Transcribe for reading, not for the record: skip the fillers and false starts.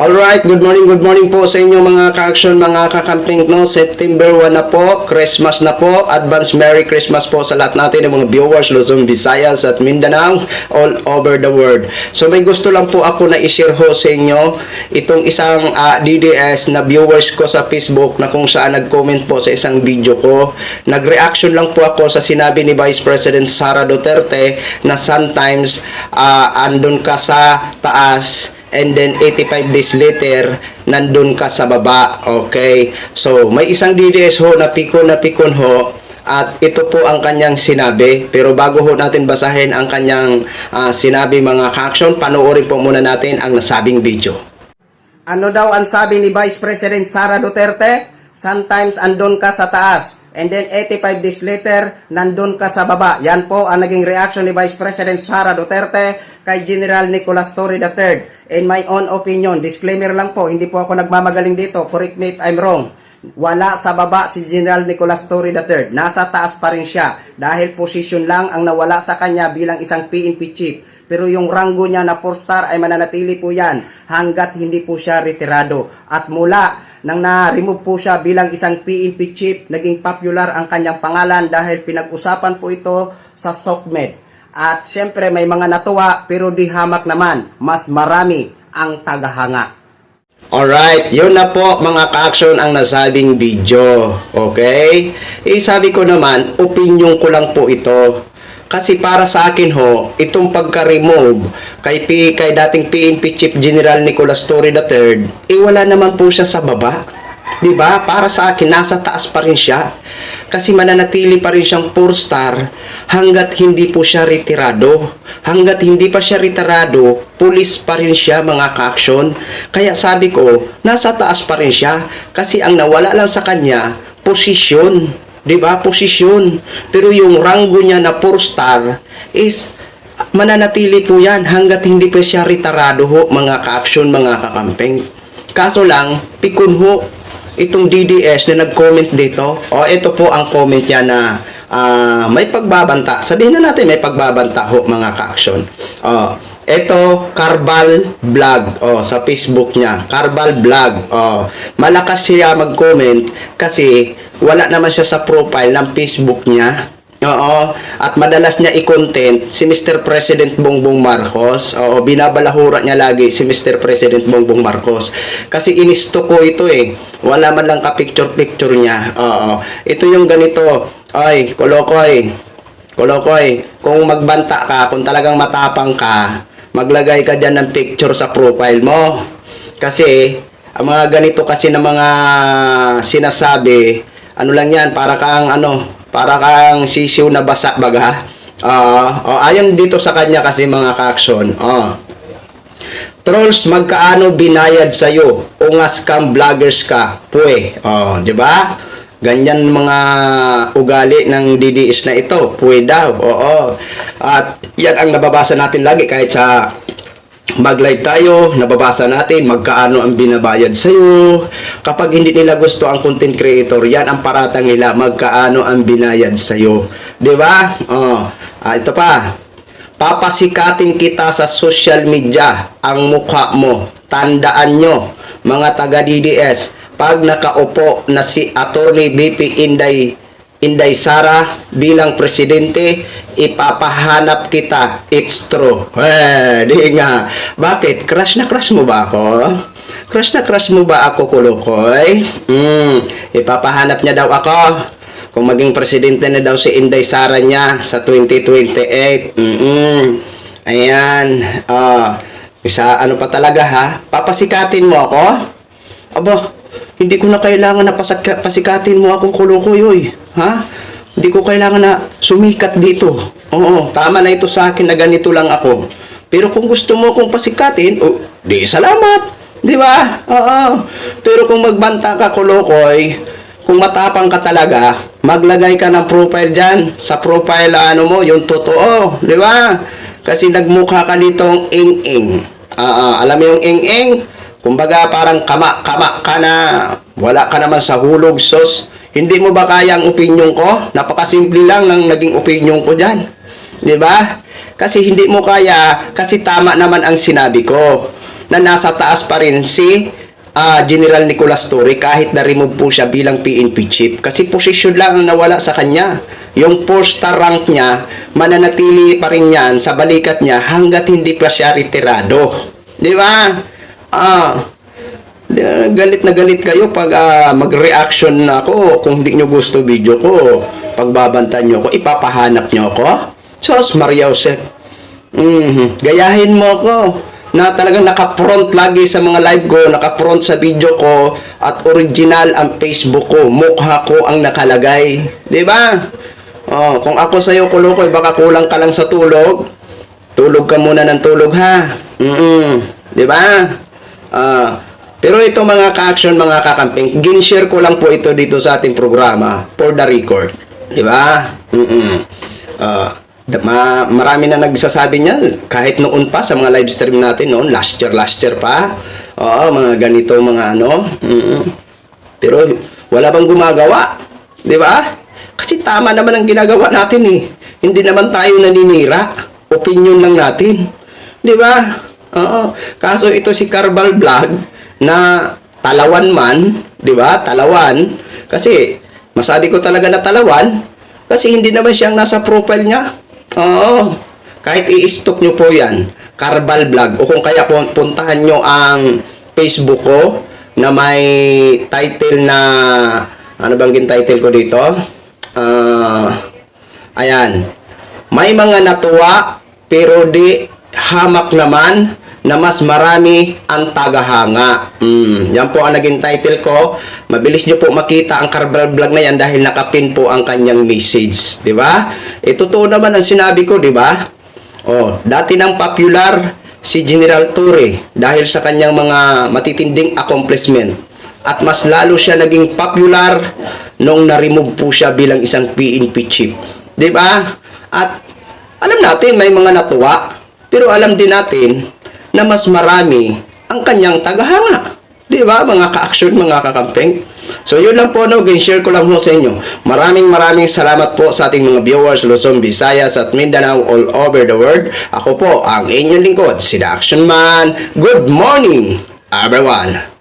Alright, good morning po sa inyo mga ka-action, mga kakamping, no? September 1 na po, Christmas na po, advance Merry Christmas po sa lahat natin ng mga viewers, Luzon, Visayas at Mindanao, all over the world. So may gusto lang po ako na i-share ho sa inyo, itong isang DDS na viewers ko sa Facebook na kung saan nag-comment po sa isang video ko. Nag-reaction lang po ako sa sinabi ni Vice President Sara Duterte na sometimes andun ka sa taas, and then 85 days later, nandun ka sa baba. Okay? So, may isang DDS ho na pikon ho. At ito po ang kanyang sinabi. Pero bago ho natin basahin ang kanyang sinabi mga ka-action, panoorin po muna natin ang nasabing video. Ano daw ang sabi ni Vice President Sara Duterte? Sometimes andun ka sa taas, and then 85 days later, nandun ka sa baba. Yan po ang naging reaction ni Vice President Sara Duterte kay General Nicolas Torre III. In my own opinion, disclaimer lang po, hindi po ako nagmamagaling dito, correct me if I'm wrong. Wala sa baba si General Nicolas Torre III. Nasa taas pa rin siya dahil position lang ang nawala sa kanya bilang isang PNP chief. Pero yung ranggo niya na 4-star ay mananatili po yan hanggat hindi po siya retirado. At mula nang na-remove po siya bilang isang PNP chief, naging popular ang kanyang pangalan dahil pinag-usapan po ito sa SOCMED. At siyempre may mga natuwa pero di hamak naman, mas marami ang tagahanga. Alright, yun na po mga ka-action ang nasabing video. Okay? Sabi ko naman, opinion ko lang po ito. Kasi para sa akin ho, itong pagka-remove kay dating PNP Chief General Nicolas Torre III, wala naman po siya sa baba. 'Di ba? Para sa akin, nasa taas pa rin siya. Kasi mananatili pa rin siyang 4-star hanggat hindi po siya retirado. Hanggat hindi pa siya retirado, pulis pa rin siya mga ka-action. Kaya sabi ko, nasa taas pa rin siya. Kasi ang nawala lang sa kanya, posisyon. 'Di ba? Posisyon. Pero yung ranggo niya na 4-star is mananatili po yan hanggat hindi pa siya retirado ho, mga ka-action, mga kakampeng. Kaso lang, pikon ho itong DDS na nag-comment dito. O, ito po ang comment niya na may pagbabanta. Sabihin na natin may pagbabanta ho, mga ka-action. Ito, Carbal Vlog. Sa Facebook niya. Carbal Vlog. Malakas siya mag-comment kasi wala naman siya sa profile ng Facebook niya. At madalas niya i-content si Mr. President Bongbong Marcos. Binabalahura niya lagi si Mr. President Bongbong Marcos. Kasi inisto ko ito Wala man lang ka-picture-picture niya. Ito yung ganito. Ay, Kolokoy, kung magbanta ka, kung talagang matapang ka, maglagay ka dyan ng picture sa profile mo. Kasi, ang mga ganito kasi na mga sinasabi, ano lang yan, para kang sisiw na basa baga. Ayon dito sa kanya kasi mga ka-action. Trolls, magkaano binayad sa'yo? Ungas kang vloggers ka. Puwe. Di ba? Ganyan mga ugali ng DDS na ito. Puwe daw. At yan ang nababasa natin lagi kahit sa mag-live tayo, nababasa natin magkaano ang binabayad sa'yo. Kapag hindi nila gusto ang content creator, yan ang paratang nila, magkaano ang binayad sa'yo. Diba? Ito pa. Papasikatin kita sa social media ang mukha mo. Tandaan nyo, mga taga-DDS, pag nakaupo na si Attorney BP Inday Sara bilang presidente, ipapahanap kita. It's true. Di nga. Bakit? Crush na crush mo ba ako? Crush na crush mo ba ako, Kulukoy? Ipapahanap niya daw ako. Kung maging presidente na daw si Inday Sara niya sa 2028. Ayan. Ano pa talaga ha? Papasikatin mo ako? Aba, hindi ko na kailangan na pasikatin mo ako, Kulukoy. Ha? Hindi ko kailangan na sumikat dito. Tama na ito sa akin na ganito lang ako. Pero kung gusto mo akong pasikatin, di salamat. Di ba? Pero kung magbanta ka, Kulukoy, kung matapang ka talaga, maglagay ka ng profile dyan. Sa profile, mo, yung totoo. Di ba? Kasi nagmukha ka ditong ing-ing. Alam mo yung ing-ing? Kumbaga parang kama ka na, wala ka naman sa hulog, sos. Hindi mo ba kaya ang opinion ko? Napakasimple lang ng naging opinion ko dyan. Di ba? Kasi hindi mo kaya, kasi tama naman ang sinabi ko. na nasa taas pa rin si General Nicolas Torre kahit na-remove po siya bilang PNP chief. Kasi posisyon lang ang nawala sa kanya. Yung 4-star rank niya, mananatili pa rin yan sa balikat niya hanggat hindi pa siya retirado. Di ba? Galit na galit kayo pag mag-reaction na ako. Kung hindi nyo gusto video ko, pagbabantan nyo ako, ipapahanap nyo ako. Sos Maria Jose. Gayahin mo ako na talagang naka-front lagi sa mga live ko, naka-front sa video ko, at original ang Facebook ko, mukha ko ang nakalagay. Di ba? Kung ako sa'yo, Kulukoy, baka kulang ka lang sa tulog. Tulog ka muna ng tulog, ha? Di ba? Pero ito mga ka-action, mga kakamping, gin-share ko lang po ito dito sa ating programa for the record. Di ba? Marami na nagsasabi niyan kahit noon pa sa mga live stream natin noon, last year pa. Mga ganito, mga ano. Pero wala bang gumagawa? Di ba? Kasi tama naman ang ginagawa natin eh. Hindi naman tayo naninira. Opinion lang natin. Di ba? Kaso ito si Carbal Vlog na talawan man, di ba? Talawan. Kasi masabi ko talaga na talawan kasi hindi naman siyang nasa profile niya. Kahit i-stalk nyo po yan, Carbal Vlog, o kung kaya puntahan nyo ang Facebook ko na may title na, ano bang title ko dito? Ayan, may mga natuwa pero di hamak naman na mas marami ang tagahanga. Yan po ang naging title ko. Mabilis nyo po makita ang Carbal Vlog na yan dahil nakapin po ang kanyang message. Di ba? Totoo naman ang sinabi ko, di ba? Dati nang popular si General Torre dahil sa kanyang mga matitinding accomplishment. At mas lalo siya naging popular nung na-remove po siya bilang isang PNP chief. Di ba? At alam natin may mga natuwa, pero alam din natin na mas marami ang kanyang tagahanga. Di ba, mga ka-action, mga kakampeng? So, yun lang po, share ko lang po sa inyo. Maraming salamat po sa ating mga viewers, Luzon, Visayas, at Mindanao, all over the world. Ako po, ang inyong lingkod, si The Action Man. Good morning, everyone!